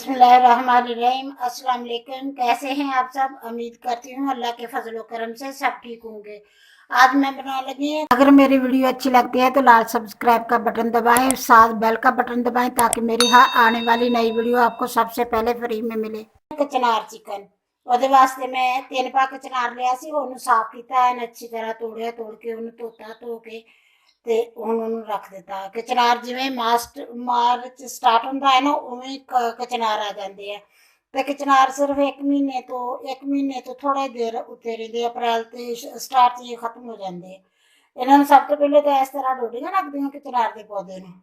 बिस्मिल्लाहिर्रहमानिर्रहीम। अस्सलाम वालेकुम। कैसे हैं आप सब? उम्मीद करती हूँ अल्लाह के फजल करम से सब ठीक होंगे। आज मैं बनाने लगी हूँ, अगर मेरी वीडियो अच्छी लगती है तो लाल सब्सक्राइब का बटन दबाएं, साथ बेल का बटन दबाएं ताकि मेरी आने वाली नई वीडियो आपको सबसे पहले फ्री में मिले। चनार चिकन ਉਹਦੇ ਵਾਸਤੇ ਮੈਂ 3 ਪੱਕ ਚਨਾਰ ਲਿਆ ਸੀ, ਉਹਨੂੰ ਸਾਫ਼ ਕੀਤਾ ਐਨ ਅੱਛੀ ਤਰ੍ਹਾਂ ਤੋੜਿਆ, ਤੋੜ ਕੇ ਉਹਨੂੰ ਧੋਤਾ, ਧੋ ਕੇ ਤੇ ਹੁਣ ਉਹਨੂੰ ਰੱਖ ਦਿੱਤਾ। ਕਚਨਾਰ ਜਿਵੇਂ ਮਾਰਚ ਸਟਾਰਟ ਹੁੰਦਾ ਹੈ ਨਾ ਉਵੇਂ ਕਚਨਾਰ ਆ ਜਾਂਦੇ ਆ। ਤੇ ਕਚਨਾਰ ਸਿਰਫ 1 ਮਹੀਨੇ ਤੋਂ ਥੋੜੇ ਦੇਰ ਉੱਤੇ ਰਹਿੰਦੇ, ਅਪ੍ਰੈਲ ਤੇ ਸਟਾਰਟ 'ਚ ਹੀ ਖਤਮ ਹੋ ਜਾਂਦੇ ਆ। ਇਹਨਾਂ ਨੂੰ ਸਭ ਤੋਂ ਪਹਿਲੇ ਤਾਂ ਇਸ ਤਰ੍ਹਾਂ ਡੋਡੀਆਂ ਲੱਗਦੀਆਂ ਕਚਨਾਰ ਦੇ ਪੌਦੇ ਨੂੰ,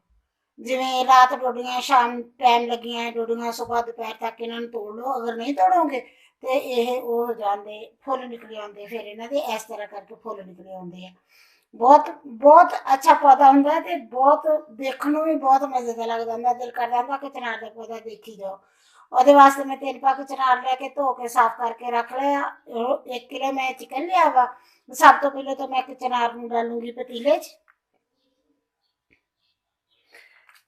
ਜਿਵੇਂ ਰਾਤ ਡੋਡੀਆਂ ਸ਼ਾਮ ਟਾਈਮ ਲੱਗੀਆਂ ਡੋਡੀਆਂ, ਸੁਬਾਹ ਦੁਪਹਿਰ ਤੱਕ ਇਹਨਾਂ ਨੂੰ ਤੋੜ ਲਓ। ਅਗਰ ਨਹੀਂ ਤੋੜੋਗੇ ਤੇ ਇਹ ਉਹ ਹੋ ਜਾਂਦੇ, ਫੁੱਲ ਨਿਕਲੇ ਆਉਂਦੇ, ਫਿਰ ਇਹਨਾਂ ਦੇ ਇਸ ਤਰ੍ਹਾਂ ਕਰਕੇ ਫੁੱਲ ਨਿਕਲੇ ਆਉਂਦੇ ਆ। ਬਹੁਤ ਬਹੁਤ ਅੱਛਾ ਪੌਦਾ ਹੁੰਦਾ ਤੇ ਬਹੁਤ ਦੇਖਣ ਨੂੰ ਵੀ ਬਹੁਤ ਮਜ਼ੇ ਦਾ ਲੱਗਦਾ ਹੁੰਦਾ, ਦਿਲ ਕਰਦਾ ਹੁੰਦਾ ਕਿ ਚਨਾਰ ਦਾ ਪੌਦਾ ਦੇਖੀ ਜਾਓ। ਉਹਦੇ ਵਾਸਤੇ ਮੈਂ 3 ਪੱਕ ਚਨਾਰ ਲੈ ਕੇ ਧੋ ਕੇ ਸਾਫ਼ ਕਰਕੇ ਰੱਖ ਲਿਆ। 1 ਕਿਲੋ ਮੈਂ ਚਿਕਨ ਲਿਆ ਵਾ। ਸਭ ਤੋਂ ਪਹਿਲਾਂ ਤਾਂ ਮੈਂ ਚਨਾਰ ਨੂੰ ਡਾਲੂੰਗੀ ਪਤੀਲੇ 'ਚ।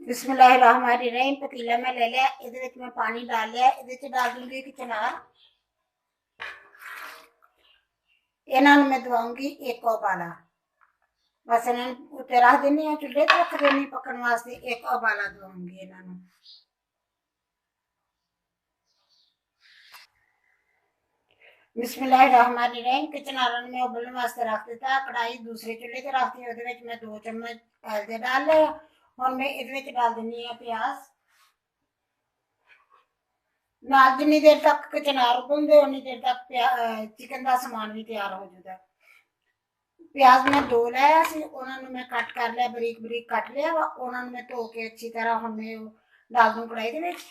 बिस्मिल्लाहिर्रहमानिर्रहीम। पतीला मैं ले लिया, ये मैं पानी डाल लिया, ये डाल दूंगी कि चनार। इन्हों मैं दवाऊंगी 1 उबाला, बस इन्हों उत्ते रख देनी है, चूल्हे पर रख देनी पकने वास्ते। 1 उबाला दवाऊंगी इन्हों। बिस्मिल्लाहिर्रहमानिर्रहीम। चनार मैं उबलने वास्ते रख दिता। कढ़ाई दूसरे चूल्हे पर रख दी, वो मैं 2 चम्मच ऑयल के डाल लिया। हुण मैं ये डाल देनी है प्याज। नाल जिन्नी देर तक चनार उबलते उन्नी देर तक चिकन का समान भी तैयार हो जाता। प्याज मैं 2 लाया सी, उन्होंने मैं कट कर लिया, बरीक बरीक कट लिया वा। उन्होंने मैं धो के अच्छी तरह हुण मैं डाल दूँ कढ़ाई दे विच।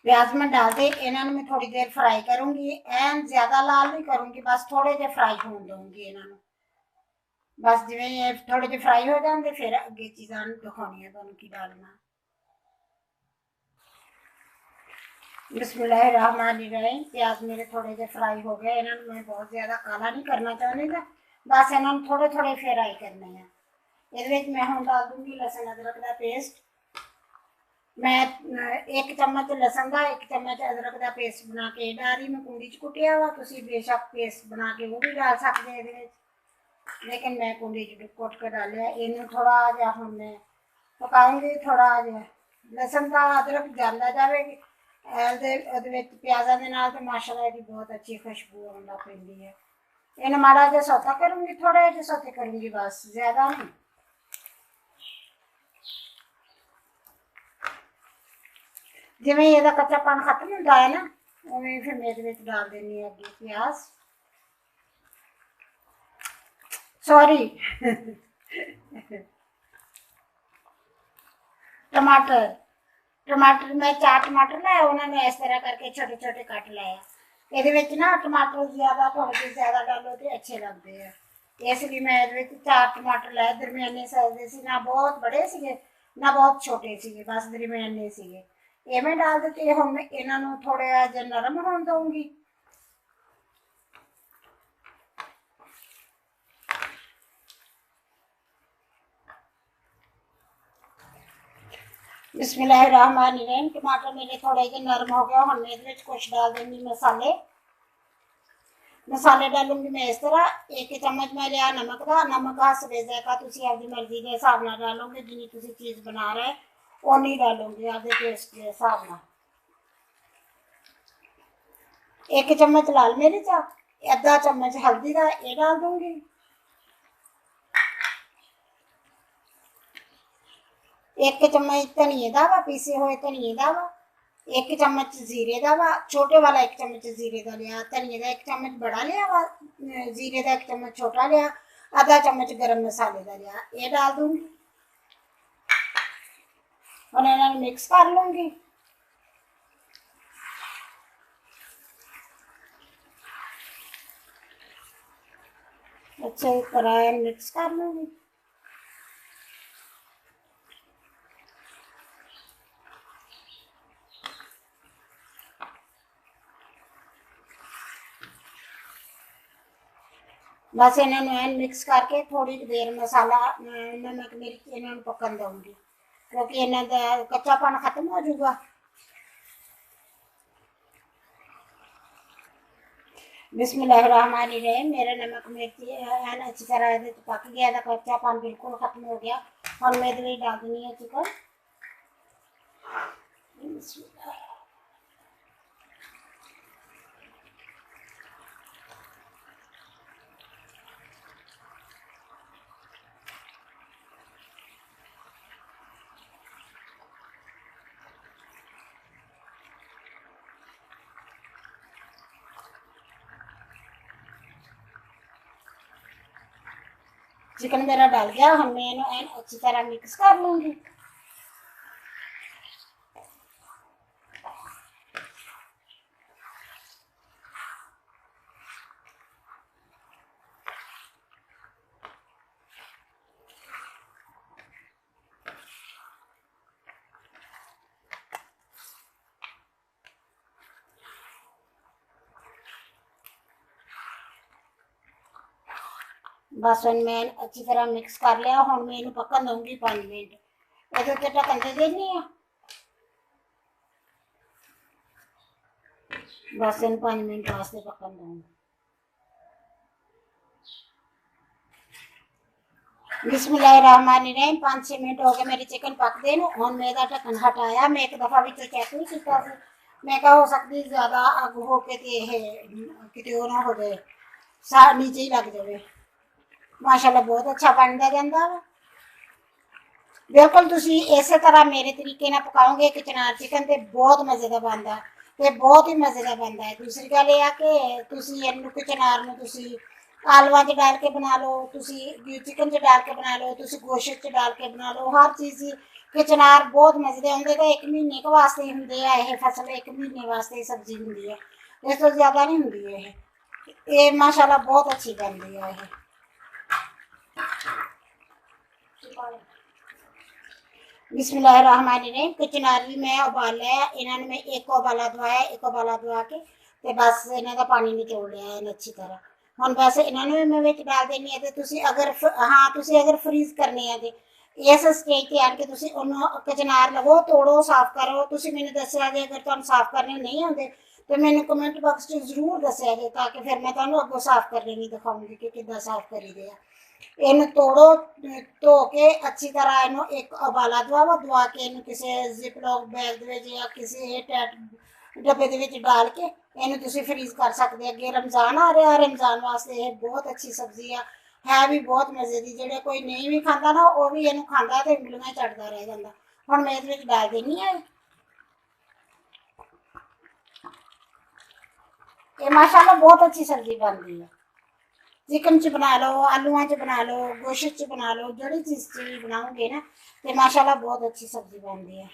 प्याज मैं डाल दे, इन्होंने मैं थोड़ी देर फ्राई करूँगी। एन ज़्यादा लाल नहीं करूँगी, बस थोड़े जे फ्राई होने दूँगी इन्होंने। बस जिवें थोड़े जे फ्राई हो जाएंगे फिर अगे चीज़ां दिखानी है तुहानूं की डालना। बिस्मिल्लाहिर्रहमानिर्रहीम। प्याज मेरे थोड़े जे फ्राई हो गए, इन्होंने मैं बहुत ज़्यादा काला नहीं करना चाहती, बस इन्होंने थोड़े थोड़े फ्राई करने हैं। ये मैं हुण डाल दूँगी लहसुन अदरक का पेस्ट। मैं 1 चम्मच लहसुन का 1 चम्मच अदरक का पेस्ट बना के डाल रही। मैं कुंडी च कुटिया वा, तुसीं बेशक पेस्ट बना के वो भी डाल सकते हैं ये, लेकिन मैं कुंडी च कुट के डालिया। इनू थोड़ा जहा हुण मैं पकाऊँगी, थोड़ा जहा लहसुन का अदरक जलदा जाएगी प्याज़ां दे नाल, ते माशाअल्लाह इसकी बहुत अच्छी खुशबू आउण लग पैंदी है। इन्हूं माड़ा जिहा सौता करूँगी, थोड़ा जिहा सौते करूँगी, बस ज़्यादा नहीं। जिवें इहदा कच्चापन खत्म होंदा है ना, उवें फिर मैं इहदे विच डाल देनी है अगे प्याज, सॉरी टमाटर। टमाटर मैं 4 टमाटर लाए, उन्होंने इस तरह करके छोटे छोटे कट लाया। ये ना टमाटर ज़्यादा थोड़े ज़्यादा डालो तो अच्छे लगते हैं, इसलिए मैं ये 4 टमाटर लाए। दरमियाने साइज के सी, ना बहुत बड़े सीगे ना बहुत छोटे सीगे, बस दरमियाने सीगे। ये मैं डाल देते। हुण मैं इन्हों थोड़ा जिहा नरम होने दूँगी। बिस्मिल्लाहिर्रहमानिर्रहीम। टमाटर मेरे थोड़े जे नरम हो गया। हुण मैं इहदे विच कुछ डाल दूँगी मसाले। मसाले डालूंगी मैं इस तरह। 1 चम्मच मैं लिया नमक का। नमक हसबे ज़ायका, तुसीं आपकी मर्जी के हिसाब नाल डालोगे, जिन्नी तुसीं चीज़ बना रहे उन्नी डालोगे आपके टेस्ट के हिसाब नाल। 1 चम्मच लाल मिर्च, आधा चम्मच हल्दी का ये डाल दूँगी। 1 चम्मच धनिए का वा, पीसे हुए धनिए का वा। 1 चम्मच जीरे का वा, छोटे वाला 1 चम्मच जीरे का लिया। धनिए का 1 चम्मच बड़ा लिया वा, जीरे का 1 चम्मच छोटा लिया। आधा चम्मच गरम मसाले का लिया, ये डाल दूँगी और इन्हें मिक्स कर लूँगी। अच्छी तरह मिक्स कर लूँगी। बस इन्होंने एन मिक्स करके थोड़ी देर मसाला नमक मिर्च इन्होंने पकन दूंगी, क्योंकि इन्हों का कच्चापन खत्म हो जाऊगा। बिस्मिल्लाहिर्रहमानिर्रहीम। मेरा नमक मिर्च एन अच्छी तरह पक गया था, कच्चापन बिल्कुल खत्म हो गया। और मैं इधर डाल दूंगी है चिकन। चिकन मेरा डाल गया, हम मैं एन अच्छी तरह मिक्स कर लूँगी। बस हम मैं अच्छी तरह मिक्स कर लिया। हम मैं इन्हें पकन दूंगी 5 मिनट। ये तो ढक्कन दे देनी है। बस इन 5 मिनट वास्ते पकन दूंगी। बिस्मिल्लाहिर्रहमानिर्रहीम। 5-6 मिनट हो गए मेरी चिकन पक दे। हम मैं ढक्कन हटाया। मैं एक दफ़ा भी चेक नहीं किया। मैं क्या हो सकती ज़्यादा अग हो के कितने ना हो जाए, सा नीचे ही लग जाए। माशाल्लाह बहुत अच्छा बनता जाता है। बिल्कुल तुसी इस तरह मेरे तरीके नाल पकाओगे कि चनार चिकन तो बहुत मज़े का बनता है, तो बहुत ही मज़े का बनता है। दूसरी गल यह कि तुसी इनू कि चनार नू तुसी आलूआं च डाल के बना लो, तुसी चिकन च डाल के बना लो, तुसी गोश्त च डाल के बना लो। हर चीज़ कि चनार बहुत मज़े के होंगे। तो 1 महीने के वास्ते ही होंगे आ। यह फसल 1 महीने वास्ते ही सब्जी होंगी है, इस तो ज़्यादा नहीं होंगी। ये माशाल्लाह बहुत अच्छी बनती है। बिस्मिल्लाहिर्रहमानिर्रहीम। कि चनार भी मैं उबाल लिया। इन्होंने मैं एक उबाला दवाया, एक उबाला दवा के ते बस इन्हों का पानी निचोड़ लिया इन अच्छी तरह। हम बस इन्होंने भी मैं विच डाल देनी है। तो तुसी अगर हाँ तुसी अगर फ्रीज करने है तो इस स्टेज ते आन के तुसी उन्होंने कचनार लवो, तोड़ो, साफ करो। तुसी मैंने दस्या जे अगर तुहानू साफ करने नहीं आते तो मैंने कमेंट बॉक्स च जरूर दस्या जे, ताकि फिर मैं तुहानू अगों साफ करने नहीं दिखाऊंगी कि किद्दां साफ करी दे। इन तोड़ो, धो के अच्छी तरह इन एक उबाला दवावो। दवा के इन किसी जिपलॉक बैग या किसी डब्बे के डाल के इन तुसी फ्रीज कर सकते। अगे रमजान आ रहा, रमजान वास्ते ये बहुत अच्छी सब्जी है भी बहुत मज़े की। जो कोई नहीं भी खाता ना वह भी इन खाता तो उंगलियां चटता रह जाता। हम मैं ये डाल देनी है। ये माशाल्लाह बहुत अच्छी सब्जी बनती है। चिकन च बना लो, आलूआं च बना लो, गोश्त च बना लो, जड़ी चीज़ बनाओगे ना तो माशाल्लाह बहुत अच्छी सब्जी बनती है।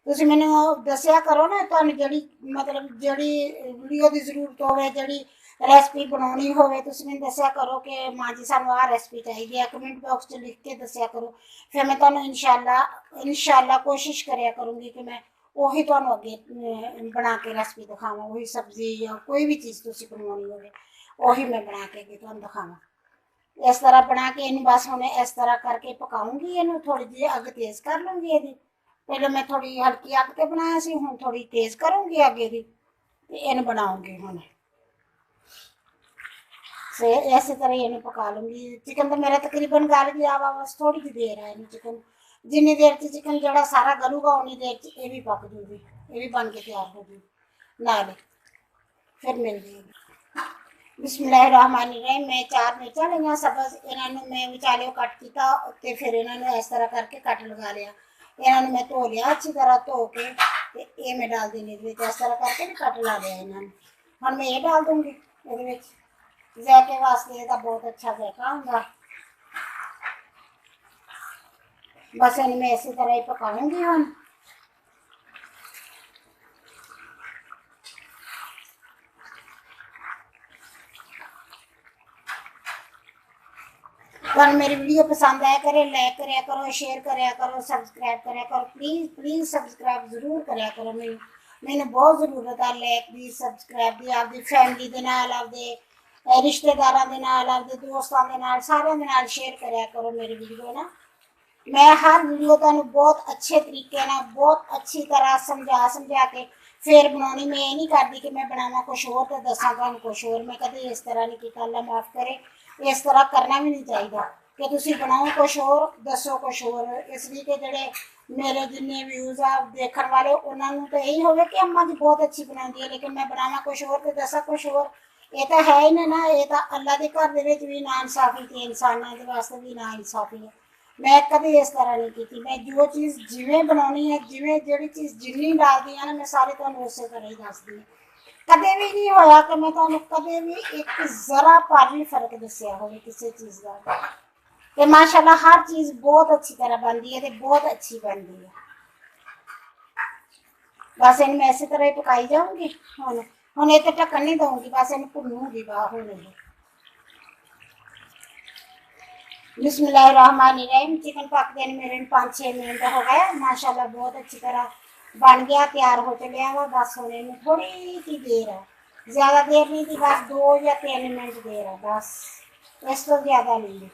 तुसी मैनू दस्या करो ना, तुहानू जड़ी मतलब जड़ी वीडियो की जरूरत होवे, जड़ी रेसिपी बनानी होवे, तुसी मैनू दस्या करो कि मां जी सानू आ रेसिपी चाहिए है। कमेंट बॉक्स च लिख के दस्या करो। फिर मैं तुहानू इंशाअल्लाह कोशिश करया करूँगी कि मैं ਉਹੀ ਤੁਹਾਨੂੰ ਅੱਗੇ बना के रेसिपी दिखावां। वही सब्जी या कोई भी चीज़ तुसी बनवानी होवे ਉਹੀ मैं बना के अगे तुहानू दिखावां। इस तरह बना के इन बस हुणे इस तरह करके पकाऊंगी। इनू थोड़ी जी अग तेज़ कर लूँगी। ਇਹਦੀ पहले मैं थोड़ी हल्की अग के बनाया सी, हुण थोड़ी तेज़ करूँगी अगे दी ते इन बनाऊँगी। हुण से इस तरह इन पका लूँगी। चिकन तो मेरा तकरीबन गल गया वा, बस थोड़ी जी देर है इन चिकन। जिन्नी देर च चिकन जो सारा गलूगा उन्नी देर च ये भी पक जूगी, ये भी बन के तैयार हो जूगी नाल। फिर मिल जाएगी। बिस्मिल्लाहिर्रहमानिर्रहीम। मैं 4 मिर्चा लिया सब्ज़, इन्होंने मैं विचाले कट किया तो फिर इन्होंने इस तरह करके कट लगा लिया। इन्होंने मैं धो लिया अच्छी तरह, धो के ये मैं डाल देनी इस तरह करके भी कट ला लिया इन्होंने। हम मैं ये डाल दूँगी ये जायके वास्ते। इसका बहुत अच्छा जायका होगा। बस इन मैं इसी तरह ही पकाऊंगी। हम अगर मेरी वीडियो पसंद आया करे लाइक कराया करो, शेयर कराया करो, सब्सक्राइब कराया करो। प्लीज़ प्लीज़ सब्सक्राइब जरूर कराया करो। मैनू बहुत जरूरत है लाइक की, सब्सक्राइब की। आपकी फैमिली के नाल, आपके ਰਿਸ਼ਤੇਦਾਰਾਂ ਦੇ ਨਾਲ, ਆਪਦੇ ਦੋਸਤਾਂ ਦੇ ਨਾਲ, ਸਾਰਿਆਂ ਦੇ ਨਾਲ ਸ਼ੇਅਰ ਕਰਿਆ ਕਰੋ ਮੇਰੀ ਵੀਡੀਓ ਨਾ। ਮੈਂ ਹਰ ਵੀਡੀਓ ਤੁਹਾਨੂੰ ਬਹੁਤ ਅੱਛੇ ਤਰੀਕੇ ਨਾਲ, ਬਹੁਤ ਅੱਛੀ ਤਰ੍ਹਾਂ ਸਮਝਾ ਕੇ ਫਿਰ ਬਣਾਉਣੀ। ਮੈਂ ਇਹ ਨਹੀਂ ਕਰਦੀ ਕਿ ਮੈਂ ਬਣਾਵਾਂ ਕੁਛ ਹੋਰ ਤੇ ਦੱਸਾਂ ਤੁਹਾਨੂੰ ਕੁਛ ਹੋਰ। ਮੈਂ ਕਦੇ ਇਸ ਤਰ੍ਹਾਂ ਨਹੀਂ ਕੀਤਾ, ਅੱਲਾ ਮਾਫ ਕਰੇ। ਇਸ ਤਰ੍ਹਾਂ ਕਰਨਾ ਵੀ ਨਹੀਂ ਚਾਹੀਦਾ ਕਿ ਤੁਸੀਂ ਬਣਾਓ ਕੁਛ ਹੋਰ, ਦੱਸੋ ਕੁਛ ਹੋਰ। ਇਸ ਲਈ ਕਿ ਜਿਹੜੇ ਮੇਰੇ ਜਿੰਨੇ ਵਿਊਜ਼ ਆ ਦੇਖਣ ਵਾਲੇ, ਉਹਨਾਂ ਨੂੰ ਤਾਂ ਇਹੀ ਹੋਵੇ ਕਿ ਅੰਮਾ ਜੀ ਬਹੁਤ ਅੱਛੀ ਬਣਾਉਂਦੀ ਹੈ, ਲੇਕਿਨ ਮੈਂ ਬਣਾਵਾਂ ਕੁਛ ਹੋਰ ਤੇ ਦੱਸਾਂ ਕੁਛ ਹੋਰ। ਇਹ ਤਾਂ ਹੈ ਹੀ ਨਾ, ਇਹ ਤਾਂ ਅੱਲਾ ਦੇ ਘਰ ਦੇ ਵਿੱਚ ਵੀ ਨਾ ਇਨਸਾਫੀ ਤੇ ਇਨਸਾਨਾਂ ਦੇ ਵਾਸਤੇ ਵੀ ਨਾ ਇਨਸਾਫੀ ਹੈ। ਮੈਂ ਕਦੇ ਇਸ ਤਰ੍ਹਾਂ ਨਹੀਂ ਕੀਤੀ। ਮੈਂ ਜੋ ਚੀਜ਼ ਜਿਵੇਂ ਬਣਾਉਣੀ ਹੈ, ਜਿਵੇਂ ਜਿਹੜੀ ਚੀਜ਼ ਜਿੰਨੀ ਡਾਲਦੀ ਆ ਨਾ, ਮੈਂ ਸਾਰੇ ਤੁਹਾਨੂੰ ਉਸੇ ਤਰ੍ਹਾਂ ਹੀ ਦੱਸਦੀ ਹਾਂ। ਕਦੇ ਵੀ ਨਹੀਂ ਹੋਇਆ ਕਿ ਮੈਂ ਤੁਹਾਨੂੰ ਕਦੇ ਵੀ ਇੱਕ ਜ਼ਰਾ ਪਰ ਵੀ ਫਰਕ ਦੱਸਿਆ ਹੋਵੇ ਕਿਸੇ ਚੀਜ਼ ਦਾ। ਤੇ ਮਾਸ਼ਾਅੱਲਾ ਹਰ ਚੀਜ਼ ਬਹੁਤ ਅੱਛੀ ਤਰ੍ਹਾਂ ਬਣਦੀ ਹੈ ਤੇ ਬਹੁਤ ਅੱਛੀ ਬਣਦੀ ਹੈ। ਬਸ ਇਹਨੂੰ ਮੈਂ ਇਸੇ ਤਰ੍ਹਾਂ ਹੀ ਪਕਾਈ ਜਾਊਂਗੀ। ਹੁਣ ਇਹ ਤੇ ਢੱਕਣ ਨਹੀਂ ਦਊਂਗੀ, ਬਸ ਇਹਨੂੰ ਭੁੰਨੂਗੀ ਬਾਹਰ ਹੁਣ ਇਹ। बिस्मिल्लाहिर्रहमानिर्रहीम। चिकन पकते मेरे 5-6 मिनट हो गए। माशाल्लाह बहुत अच्छी तरह बन गया, तैयार हो चलिया वा। बस होने में थोड़ी सी देर है, ज़्यादा देर नहीं थी, बस 2 या 3 मिनट देर है, बस इस तो ज़्यादा नहीं है।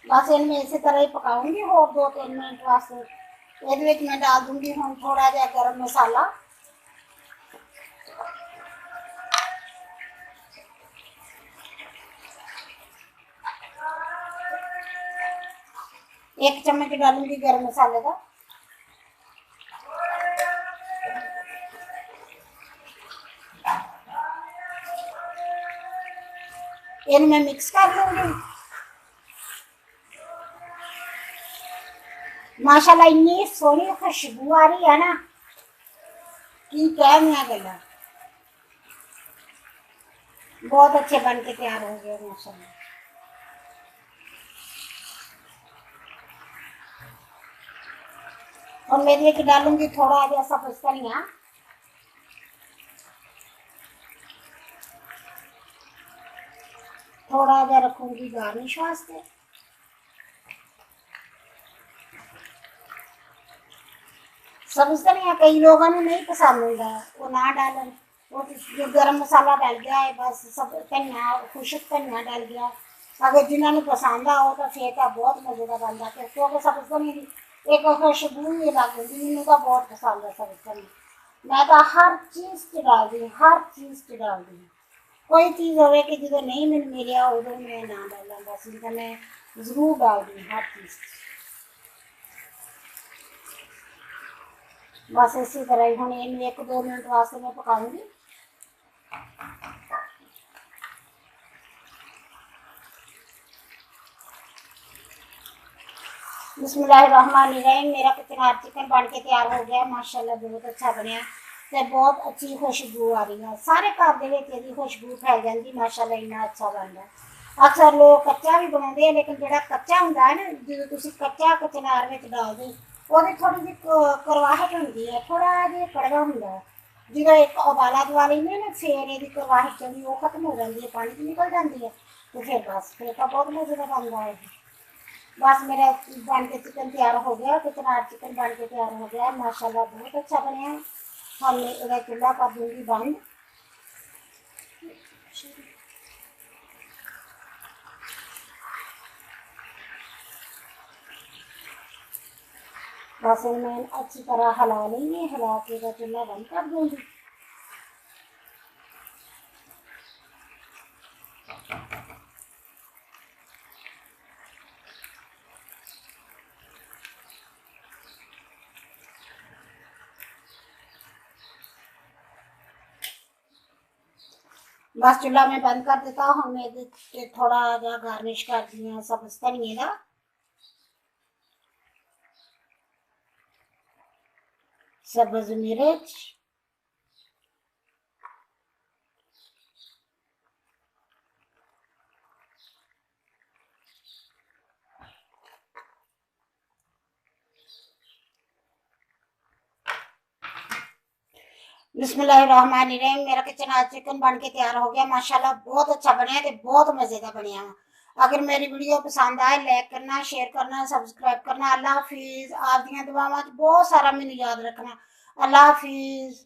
बस इनमें इसी तरह ही पकाऊंगी और 2-3 मिनट वास्ते। ये मैं डाल दूंगी हम थोड़ा जहा गर्म मसाला। एक चम्मच डालूंगी गर्म मसाले का। इनमें मिक्स कर दूंगी। माशाल्लाह इन्नी सोहनी खुशबू आ रही है ना कि क्या गला। बहुत अच्छे बन के तैयार हो गए माशाल्लाह। और मैं ये डालूंगी थोड़ा जैसा धनिया। थोड़ा जहा रखूंगी गार्निश वास्ते। सब्ज धनिया कई लोगों को नहीं पसंद होगा, वो ना डालन। वो जो गर्म मसाला डल गया है, बस सब धनिया खुशक धनिया डल गया। अगर जिन्होंने पसंद आओ तो फिर तो बहुत मजे का बनता है, क्योंकि सब्ज धनिया की एक खुशबू ही लग जाती। मैंने तो बहुत पसंद है सब्ज धनिया। मैं तो हर चीज़ च डाल दी, हर चीज़ च डाल दी। कोई चीज़ हो कि जो नहीं मैंने मिले उदो मैं ना डाला, बस तो मैं जरूर डाल दी हर चीज़। बस इसी तरह ही हम इन 1-2 मिनट वास्ते मैं पकाऊंगी। बिस्मिल्लाहिर्रहमानिर्रहीम। मेरा किचन चिकन बन के तैयार हो गया माशाल्लाह, बहुत अच्छा बनया ते बहुत अच्छी खुशबू आ रही है। सारे घर दे विच इहदी खुशबू फैल जाती माशाल्लाह, इन्ना अच्छा बनता है। अक्सर लोग कच्चा भी बनाते हैं, लेकिन जो कच्चा होंगे ना, जो तुम कच्चा कचनार में डाल दो वो थोड़ी जी करवाहट होंगी है, थोड़ा जी कड़वा होंगे है। जो एक उबाला दवा लेंगे ना, फिर ये करवाहट जी वो खत्म हो जाती है, पानी की निकल जाती है, तो फिर बस फिर तो बहुत मजे का बनता है। बस मेरा बन के चिकन तैयार हो गया, किचन चिकन बन के तैयार हो गया माशाल्लाह, बहुत अच्छा बनया। हम इहदा चूल्हा कर दूंगी बंद। बस मैं अच्छी तरह हिला लेंगे, हिला के चूल्हा बंद कर दूंगी। बस चूल्हा में बंद कर देता हूँ। मैं थोड़ा जहा गार्निश कर दी सब्ज धनिए का। सब्ज मिर्च, बिस्मिल्लाहिर्रहमानिर्रहीम। मेरा किचन आज चिकन बन के तैयार हो गया माशाल्लाह, बहुत अच्छा बनया ते बहुत मजे का बनया। अगर मेरी वीडियो पसंद आए लाइक करना, शेयर करना, सब्सक्राइब करना। अल्लाह हाफिज़। आप दी दुआवां बहुत सारा मैनू याद रखना। अल्लाह हाफिज़।